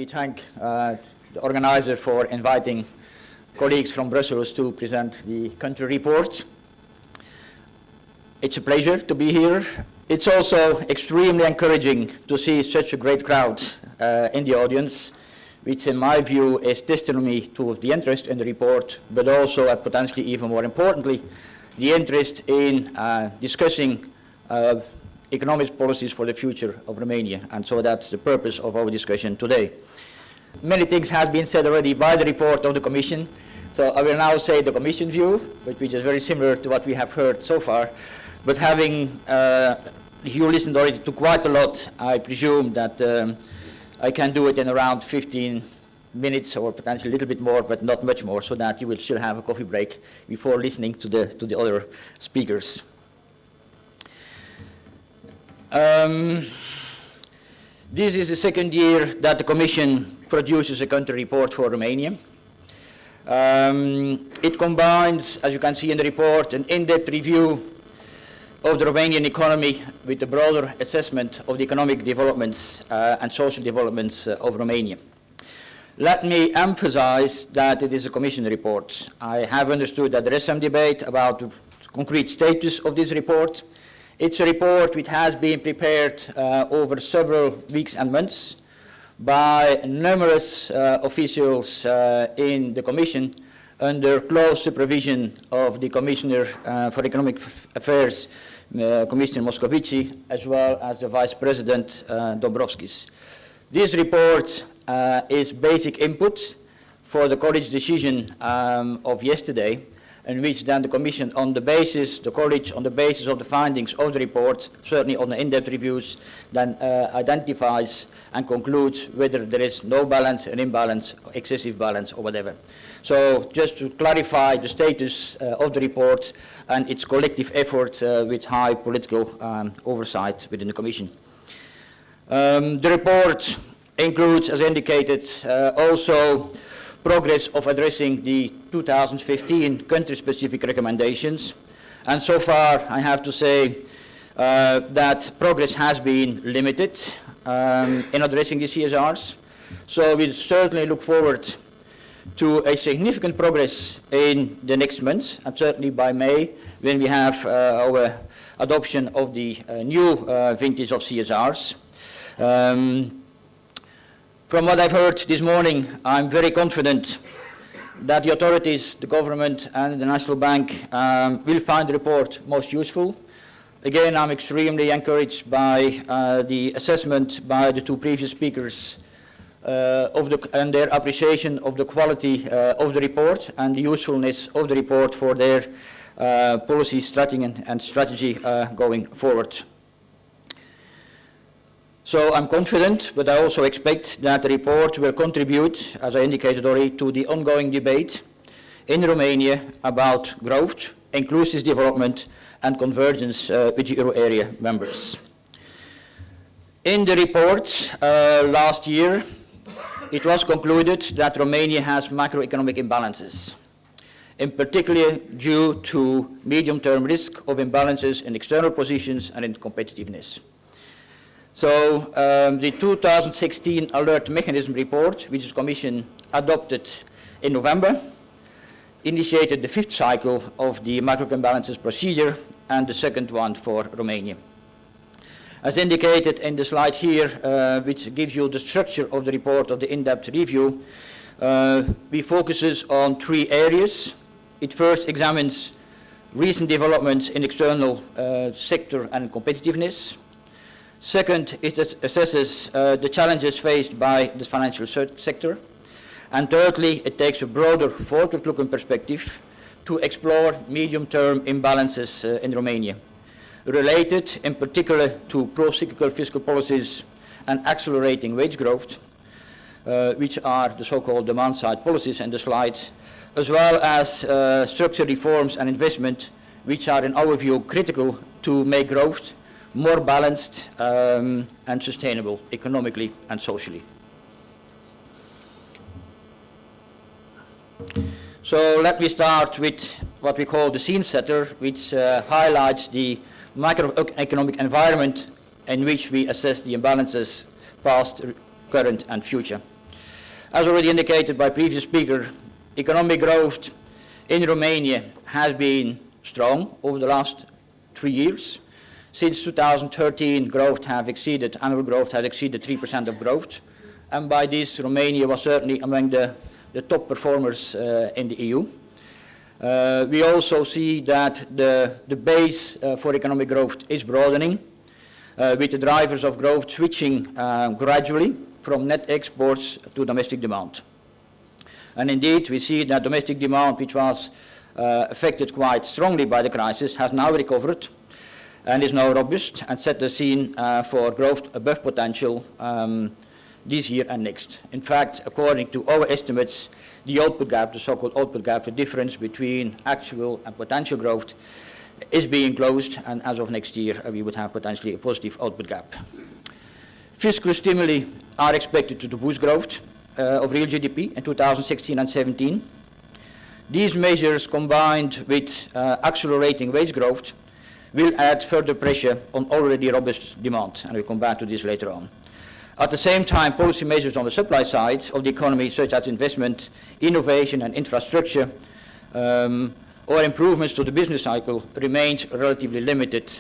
we thank the organizer for inviting colleagues from Brussels to present the country report. It's a pleasure to be here. It's also extremely encouraging to see such a great crowd in the audience, which in my view is testimony to the interest in the report, but also, and potentially even more importantly, the interest in discussing economic policies for the future of Romania. And so that's the purpose of our discussion today. Many things have been said already by the report of the Commission, so I will now say the Commission view, which is very similar to what we have heard so far. But having you listened already to quite a lot, I presume that I can do it in around 15 minutes or potentially a little bit more, but not much more, so that you will still have a coffee break before listening to the other speakers. This is the second year that the Commission produces a country report for Romania. It combines, as you can see in the report, an in-depth review of the Romanian economy with a broader assessment of the economic developments and social developments of Romania. Let me emphasize that it is a Commission report. I have understood that there is some debate about the concrete status of this report. It's a report which has been prepared over several weeks and months by numerous officials in the Commission under close supervision of the Commissioner for Economic Affairs, Commissioner Moscovici, as well as the Vice President Dombrovskis. This report is basic input for the College decision of yesterday, in which then the Commission, on the basis, the College, on the basis of the findings of the report, certainly on the in-depth reviews, then identifies and concludes whether there is no balance, an imbalance, excessive balance, or whatever. So just to clarify the status of the report and its collective effort with high political oversight within the Commission. The report includes, as indicated, also progress of addressing the 2015 country-specific recommendations. And so far, I have to say that progress has been limited in addressing the CSRs. So we certainly look forward to a significant progress in the next month, and certainly by May, when we have our adoption of the new vintage of CSRs. From what I've heard this morning, I'm very confident that the authorities, the government and the National Bank will find the report most useful. Again, I'm extremely encouraged by the assessment by the two previous speakers and their appreciation of the quality of the report and the usefulness of the report for their policy strategy going forward. So I'm confident, but I also expect that the report will contribute, as I indicated already, to the ongoing debate in Romania about growth, inclusive development, and convergence with the euro area members. In the report last year, it was concluded that Romania has macroeconomic imbalances, in particular due to medium-term risk of imbalances in external positions and in competitiveness. So the 2016 Alert Mechanism report, which the Commission adopted in November, initiated the fifth cycle of the macro imbalances procedure and the second one for Romania. As indicated in the slide here, which gives you the structure of the report of the in-depth review, we focuses on three areas. It first examines recent developments in external sector and competitiveness. Second, it assesses the challenges faced by the financial sector. And thirdly, it takes a broader forward-looking perspective to explore medium-term imbalances in Romania, related in particular to pro-cyclical fiscal policies and accelerating wage growth, which are the so-called demand-side policies in the slide, as well as structural reforms and investment, which are in our view critical to make growth more balanced and sustainable economically and socially. So let me start with what we call the scene setter, which highlights the macroeconomic environment in which we assess the imbalances past, current and future. As already indicated by previous speaker, economic growth in Romania has been strong over the last 3 years. Since 2013, annual growth has exceeded 3% of growth. And by this, Romania was certainly among the top performers in the EU. We also see that the base for economic growth is broadening, with the drivers of growth switching gradually from net exports to domestic demand. And indeed, we see that domestic demand, which was affected quite strongly by the crisis, has now recovered and is now robust and set the scene for growth above potential this year and next. In fact, according to our estimates, the output gap, the so-called output gap, the difference between actual and potential growth, is being closed, and as of next year, we would have potentially a positive output gap. Fiscal stimuli are expected to boost growth of real GDP in 2016 and 17. These measures, combined with accelerating wage growth, will add further pressure on already robust demand, and we'll come back to this later on. At the same time, policy measures on the supply side of the economy, such as investment, innovation and infrastructure, or improvements to the business cycle, remains relatively limited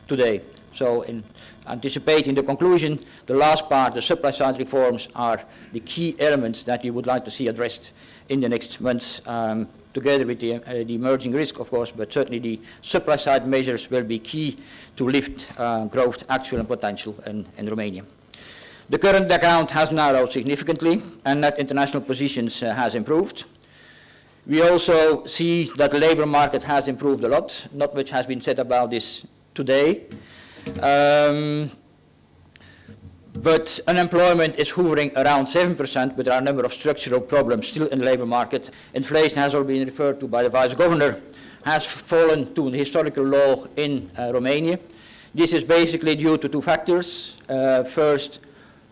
today. So in anticipating the conclusion, the last part, the supply side reforms, are the key elements that we would like to see addressed in the next months, together with the emerging risk, of course, but certainly the supply side measures will be key to lift growth, actual and potential in Romania. The current account has narrowed significantly, and net international positions has improved. We also see that the labor market has improved a lot. Not much has been said about this today. But unemployment is hovering around 7%, but there are a number of structural problems still in the labor market. Inflation has already been referred to by the Vice Governor, has fallen to a historical low in Romania. This is basically due to two factors. First,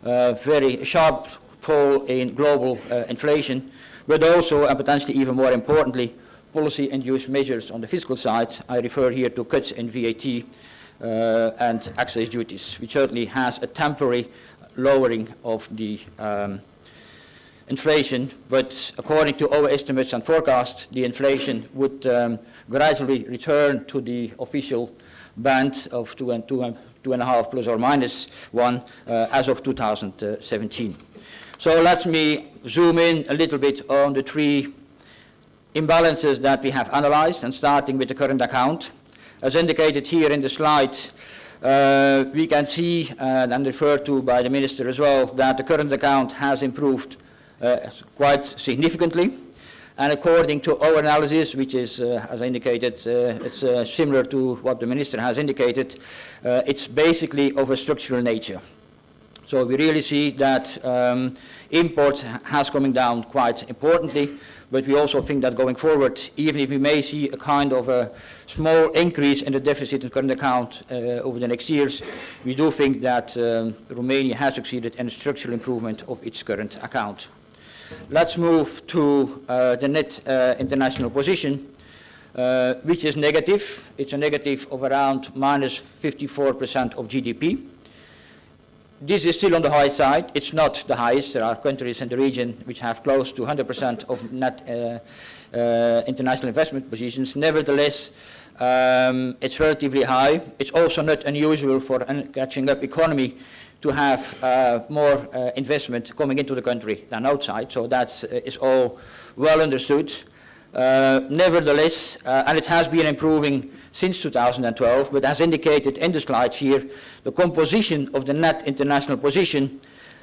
very sharp fall in global inflation, but also, and potentially even more importantly, policy-induced measures on the fiscal side. I refer here to cuts in VAT and excise duties, which certainly has a temporary lowering of the inflation, but according to our estimates and forecasts, the inflation would gradually return to the official band of 2.5 plus or minus 1 as of 2017. So let me zoom in a little bit on the three imbalances that we have analyzed, and starting with the current account. As indicated here in the slide, we can see, and referred to by the Minister as well, that the current account has improved quite significantly. And according to our analysis, which is, as I indicated, it's similar to what the Minister has indicated, it's basically of a structural nature. So we really see that imports has coming down quite importantly, but we also think that going forward, even if we may see a kind of a small increase in the deficit in current account over the next years, we do think that Romania has succeeded in a structural improvement of its current account. Let's move to the net international position, which is negative. It's a negative of around minus 54% of GDP. This is still on the high side. It's not the highest. There are countries in the region which have close to 100% of net international investment positions. Nevertheless, it's relatively high. It's also not unusual for a catching up economy to have more investment coming into the country than outside. So that is all well understood. Nevertheless, and it has been improving since 2012, but as indicated in the slides here, the composition of the net international position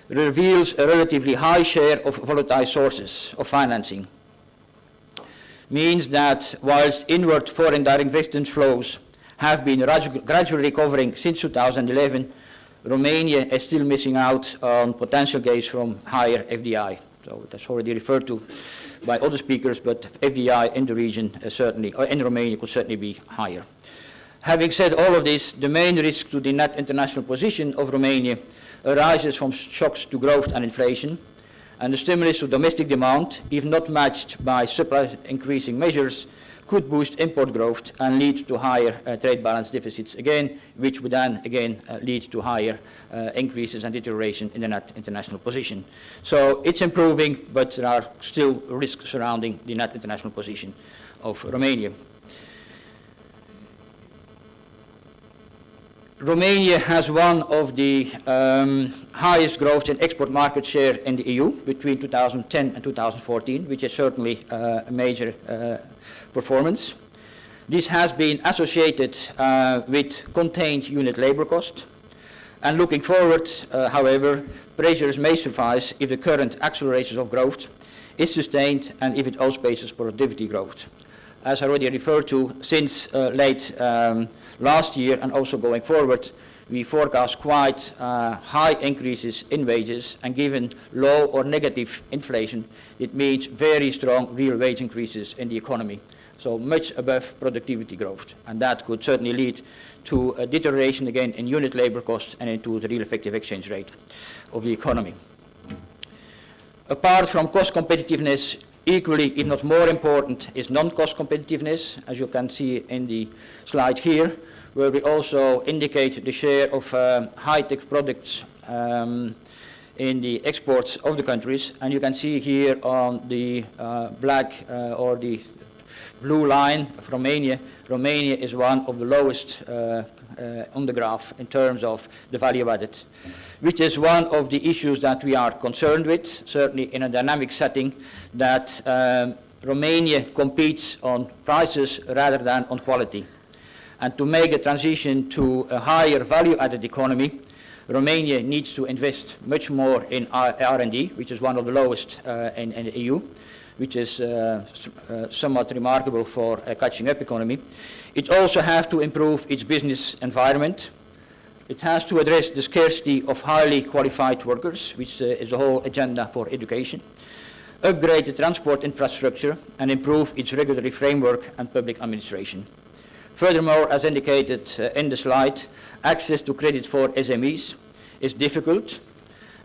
reveals a relatively high share of volatile sources of financing. Means that whilst inward foreign direct investment flows have been gradually recovering since 2011, Romania is still missing out on potential gains from higher FDI. So that's already referred to by other speakers, but FDI in the region certainly, or in Romania, could certainly be higher. Having said all of this, the main risk to the net international position of Romania arises from shocks to growth and inflation, and the stimulus to domestic demand, if not matched by supply increasing measures, could boost import growth and lead to higher trade balance deficits again, which would then again lead to higher increases and deterioration in the net international position. So it's improving, but there are still risks surrounding the net international position of Romania. Romania has one of the highest growth in export market share in the EU between 2010 and 2014, which is certainly a major performance. This has been associated with contained unit labor cost. And looking forward, however, pressures may surface if the current acceleration of growth is sustained and if it outpaces productivity growth. As I already referred to, since late last year and also going forward, we forecast quite high increases in wages, and given low or negative inflation, it means very strong real wage increases in the economy, so much above productivity growth, and that could certainly lead to a deterioration again in unit labor costs and into the real effective exchange rate of the economy. Apart from cost competitiveness, equally, if not more important, is non-cost competitiveness, as you can see in the slide here, where we also indicate the share of high-tech products in the exports of the countries. And you can see here on the black or the blue line of Romania, Romania is one of the lowest on the graph in terms of the value added, which is one of the issues that we are concerned with, certainly in a dynamic setting, that Romania competes on prices rather than on quality. And to make a transition to a higher value added economy, Romania needs to invest much more in R&D, which is one of the lowest in the EU, which is somewhat remarkable for a catching up economy. It also has to improve its business environment. It has to address the scarcity of highly qualified workers, which is the whole agenda for education, upgrade the transport infrastructure, and improve its regulatory framework and public administration. Furthermore, as indicated in the slide, access to credit for SMEs is difficult,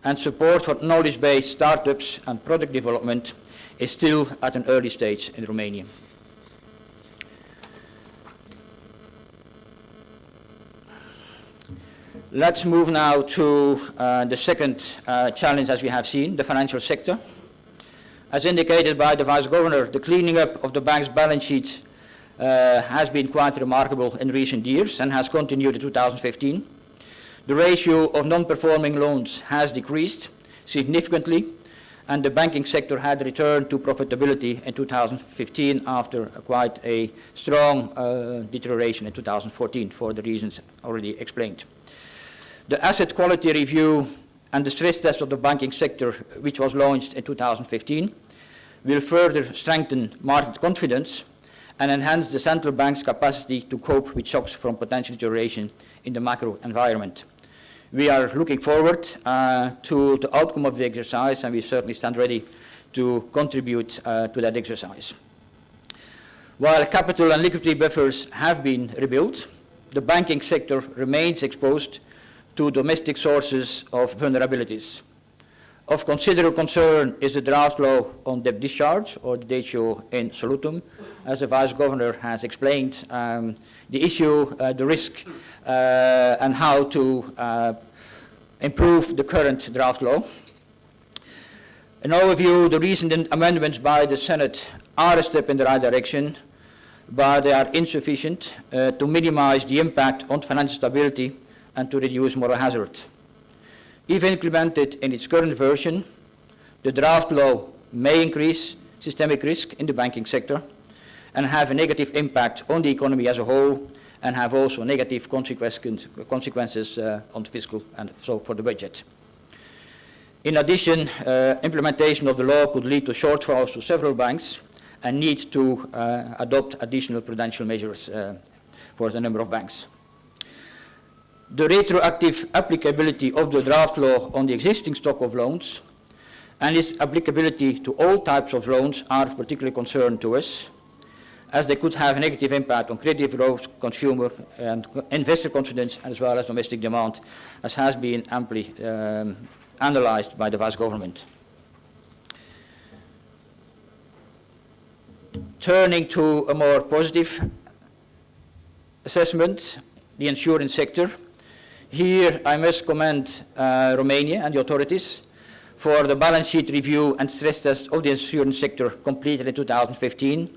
and support for knowledge-based startups and product development is still at an early stage in Romania. Let's move now to the second challenge, as we have seen, the financial sector. As indicated by the Vice Governor, the cleaning up of the bank's balance sheet has been quite remarkable in recent years and has continued in 2015. The ratio of non-performing loans has decreased significantly, and the banking sector had returned to profitability in 2015 after quite a strong deterioration in 2014 for the reasons already explained. The asset quality review and the stress test of the banking sector, which was launched in 2015, will further strengthen market confidence and enhance the central bank's capacity to cope with shocks from potential deterioration in the macro environment. We are looking forward to the outcome of the exercise, and we certainly stand ready to contribute to that exercise. While capital and liquidity buffers have been rebuilt, the banking sector remains exposed to domestic sources of vulnerabilities. Of considerable concern is the draft law on debt discharge, or the Datio in Solutum. As the Vice Governor has explained, the issue, the risk, and how to improve the current draft law. In our view, the recent amendments by the Senate are a step in the right direction, but they are insufficient to minimize the impact on financial stability and to reduce moral hazard. If implemented in its current version, the draft law may increase systemic risk in the banking sector and have a negative impact on the economy as a whole, and have also negative consequences on the fiscal and so for the budget. In addition, implementation of the law could lead to shortfalls to several banks and need to adopt additional prudential measures for the number of banks. The retroactive applicability of the draft law on the existing stock of loans and its applicability to all types of loans are of particular concern to us, as they could have a negative impact on credit growth, consumer and investor confidence, as well as domestic demand, as has been amply analyzed by the Vice Government. Turning to a more positive assessment, the insurance sector. Here I must commend Romania and the authorities for the balance sheet review and stress test of the insurance sector completed in 2015.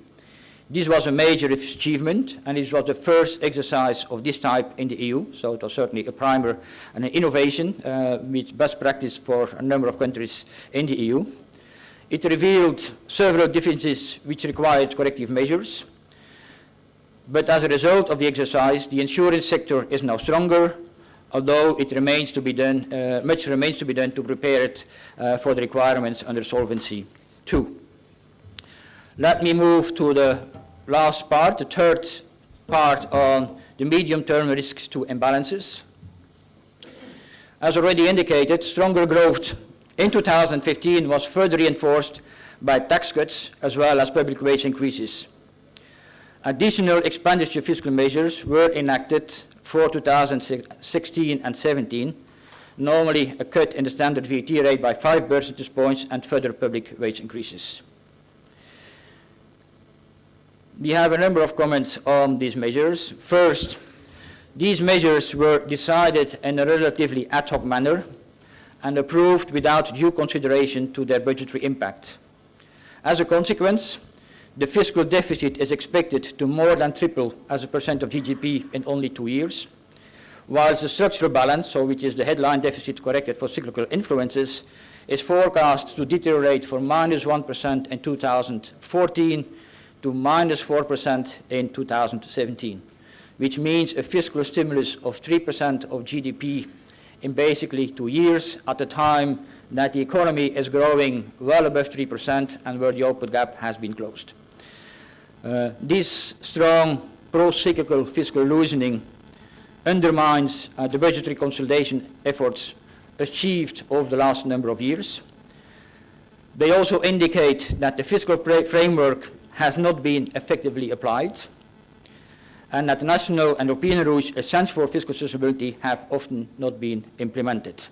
This was a major achievement, and it was the first exercise of this type in the EU, so it was certainly a primer and an innovation with best practice for a number of countries in the EU. It revealed several differences which required corrective measures, but as a result of the exercise, the insurance sector is now stronger, although it remains to be done, much remains to be done to prepare it for the requirements under Solvency II. Let me move to the last part, the third part on the medium-term risks to imbalances. As already indicated, stronger growth in 2015 was further reinforced by tax cuts as well as public wage increases. Additional expenditure fiscal measures were enacted for 2016 and 17, normally a cut in the standard VAT rate by 5 percentage points and further public wage increases. We have a number of comments on these measures. First, these measures were decided in a relatively ad hoc manner and approved without due consideration to their budgetary impact. As a consequence, the fiscal deficit is expected to more than triple as a percent of GDP in only 2 years, whilst the structural balance, so which is the headline deficit corrected for cyclical influences, is forecast to deteriorate from -1% in 2014 to -4% in 2017, which means a fiscal stimulus of 3% of GDP in basically 2 years at a time that the economy is growing well above 3% and where the output gap has been closed. This strong pro-cyclical fiscal loosening undermines the budgetary consolidation efforts achieved over the last number of years. They also indicate that the fiscal framework has not been effectively applied, and that the national and European rules essential for fiscal sustainability have often not been implemented.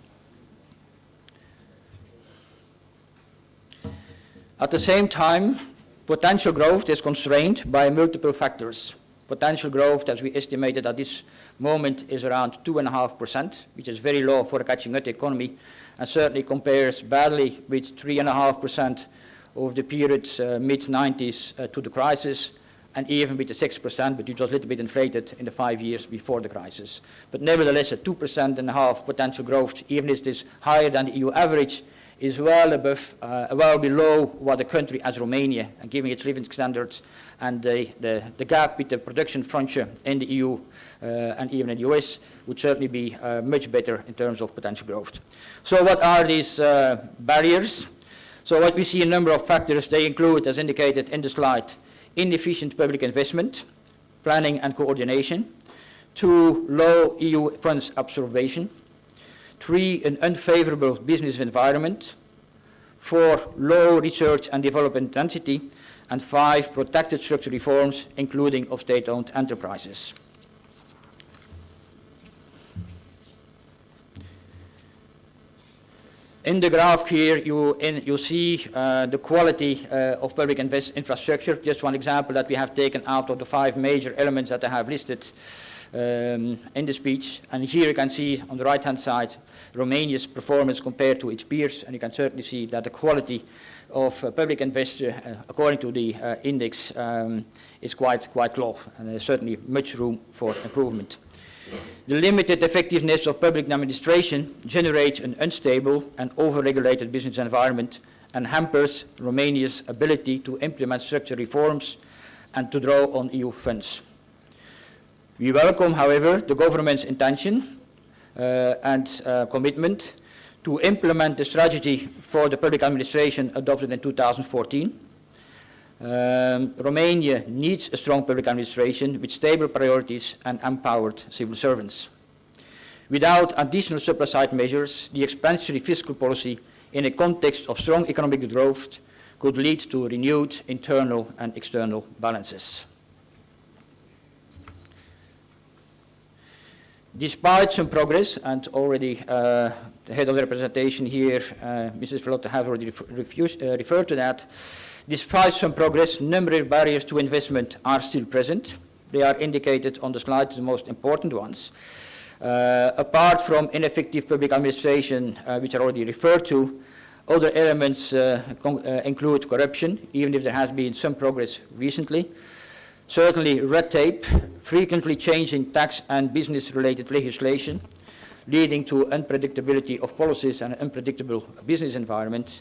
At the same time, potential growth is constrained by multiple factors. Potential growth, as we estimated at this moment, is around 2.5%, which is very low for a catching up economy, and certainly compares badly with 3.5% over the period mid-90s to the crisis, and even with the 6%, but it was a little bit inflated in the 5 years before the crisis. But nevertheless, a 2.5% potential growth, even if it is higher than the EU average, is well below what a country as Romania, given its living standards and the gap with the production frontier in the EU and even in the US, would certainly be much better in terms of potential growth. So what are these barriers? So what we see a number of factors. They include, as indicated in the slide, inefficient public investment, planning and coordination. 2, low EU funds absorption. 3, an unfavorable business environment. 4, low research and development intensity. And 5, protected structural reforms, including of state-owned enterprises. In the graph here, you see the quality of public infrastructure. Just one example that we have taken out of the 5 major elements that I have listed in the speech. And here you can see on the right-hand side Romania's performance compared to its peers, and you can certainly see that the quality of public investor, according to the index, is quite low, and there's certainly much room for improvement. The limited effectiveness of public administration generates an unstable and over-regulated business environment and hampers Romania's ability to implement structural reforms and to draw on EU funds. We welcome, however, the government's intention and commitment to implement the strategy for the public administration adopted in 2014. Romania needs a strong public administration with stable priorities and empowered civil servants. Without additional supply-side measures, the expansionary fiscal policy in a context of strong economic growth could lead to renewed internal and external balances. Despite some progress, and already the head of the representation here, Mrs. Verlotte, have already referred to that, Despite some progress, numerous barriers to investment are still present. They are indicated on the slide, the most important ones. Apart from ineffective public administration, which are already referred to, other elements include corruption, even if there has been some progress recently. Certainly red tape, frequently changing tax and business-related legislation, leading to unpredictability of policies and an unpredictable business environment,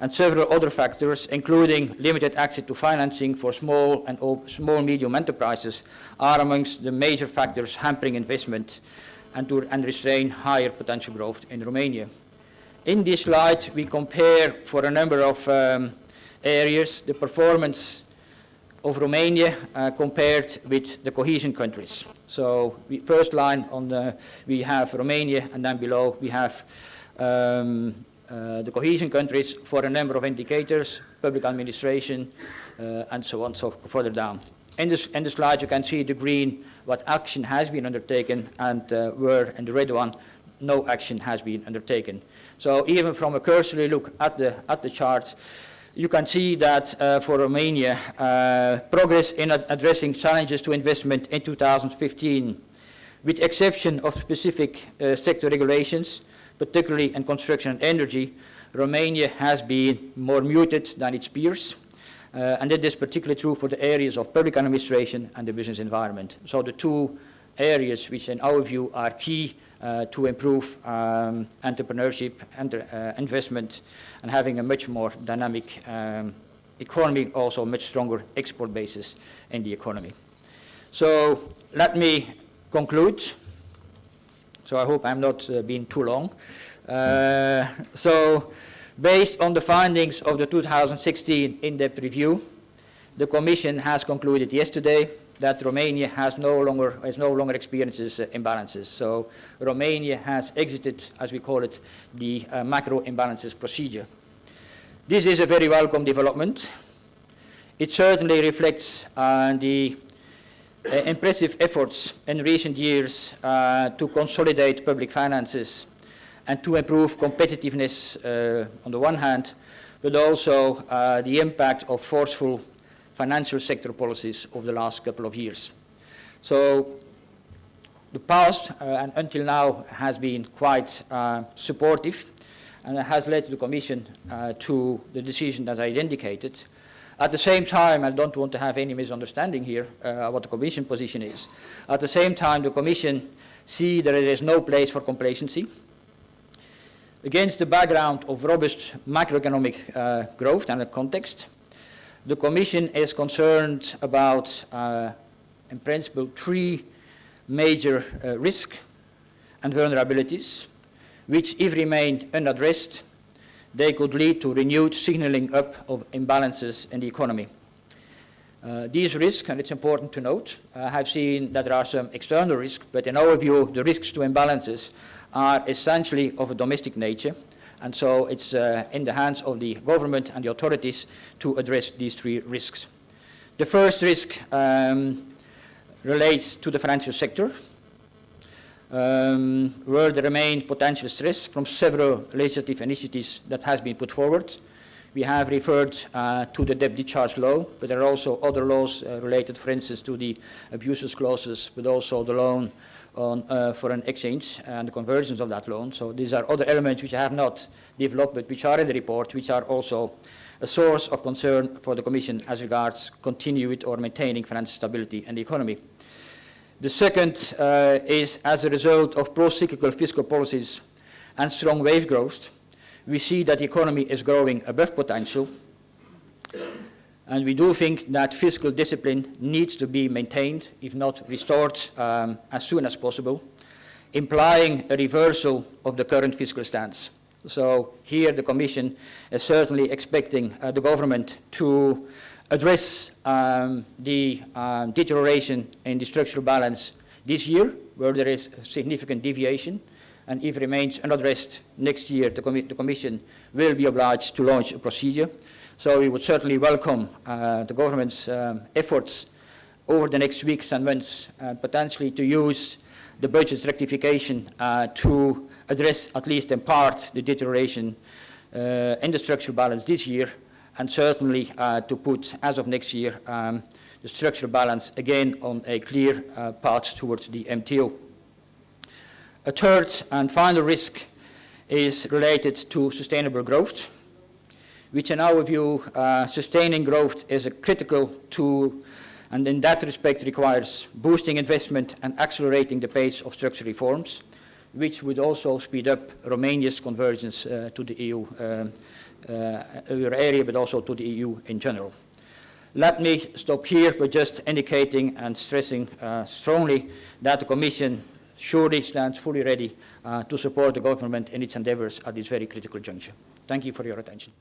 and several other factors, including limited access to financing for small and medium enterprises, are amongst the major factors hampering investment and restrain higher potential growth in Romania. In this slide, we compare for a number of areas the performance of Romania compared with the cohesion countries. So first line we have Romania, and then below we have the cohesion countries for a number of indicators, public administration, and so on, so further down. In the slide you can see the green, what action has been undertaken, and where in the red one, no action has been undertaken. So even from a cursory look at the charts, you can see that for Romania, progress in addressing challenges to investment in 2015, with exception of specific sector regulations, particularly in construction and energy, Romania has been more muted than its peers. And that is particularly true for the areas of public administration and the business environment. So the two areas which in our view are key to improve entrepreneurship and investment, and having a much more dynamic economy, also much stronger export basis in the economy. So let me conclude. So I hope I'm not being too long. So based on the findings of the 2016 in-depth review, the Commission has concluded yesterday that Romania no longer experiences imbalances. So Romania has exited, as we call it, the macro imbalances procedure. This is a very welcome development. It certainly reflects the impressive efforts in recent years to consolidate public finances and to improve competitiveness on the one hand, but also the impact of forceful financial sector policies over the last couple of years. So the past and until now has been quite supportive, and it has led the Commission to the decision that I indicated. At the same time, I don't want to have any misunderstanding here what the Commission position is. At the same time, the Commission sees that there is no place for complacency. Against the background of robust macroeconomic growth and the context, the Commission is concerned about, in principle, three major risks and vulnerabilities, which, if remained unaddressed, they could lead to renewed signaling up of imbalances in the economy. These risks, and it's important to note, have seen that there are some external risks, but in our view, the risks to imbalances are essentially of a domestic nature. And so it's in the hands of the government and the authorities to address these three risks. The first risk relates to the financial sector, where there remain potential stress from several legislative initiatives that has been put forward. We have referred to the debt discharge law, but there are also other laws related, for instance, to the abuses clauses, but also the loan on foreign exchange and the conversions of that loan. So these are other elements which I have not developed, but which are in the report, which are also a source of concern for the Commission as regards continued or maintaining financial stability in the economy. The second is as a result of pro-cyclical fiscal policies and strong wage growth, we see that the economy is growing above potential, and we do think that fiscal discipline needs to be maintained, if not restored, as soon as possible, implying a reversal of the current fiscal stance. So here the Commission is certainly expecting the government to address the deterioration in the structural balance this year, where there is a significant deviation, and if it remains unaddressed next year, the Commission will be obliged to launch a procedure. So we would certainly welcome the government's efforts over the next weeks and months, potentially to use the budget rectification to address, at least in part, the deterioration in the structural balance this year, and certainly to put, as of next year, the structural balance again on a clear path towards the MTO. A third and final risk is related to sustainable growth, which in our view, sustaining growth is a critical tool, and in that respect requires boosting investment and accelerating the pace of structural reforms, which would also speed up Romania's convergence to the EU euro area, but also to the EU in general. Let me stop here by just indicating and stressing strongly that the Commission surely stands fully ready to support the government in its endeavours at this very critical juncture. Thank you for your attention.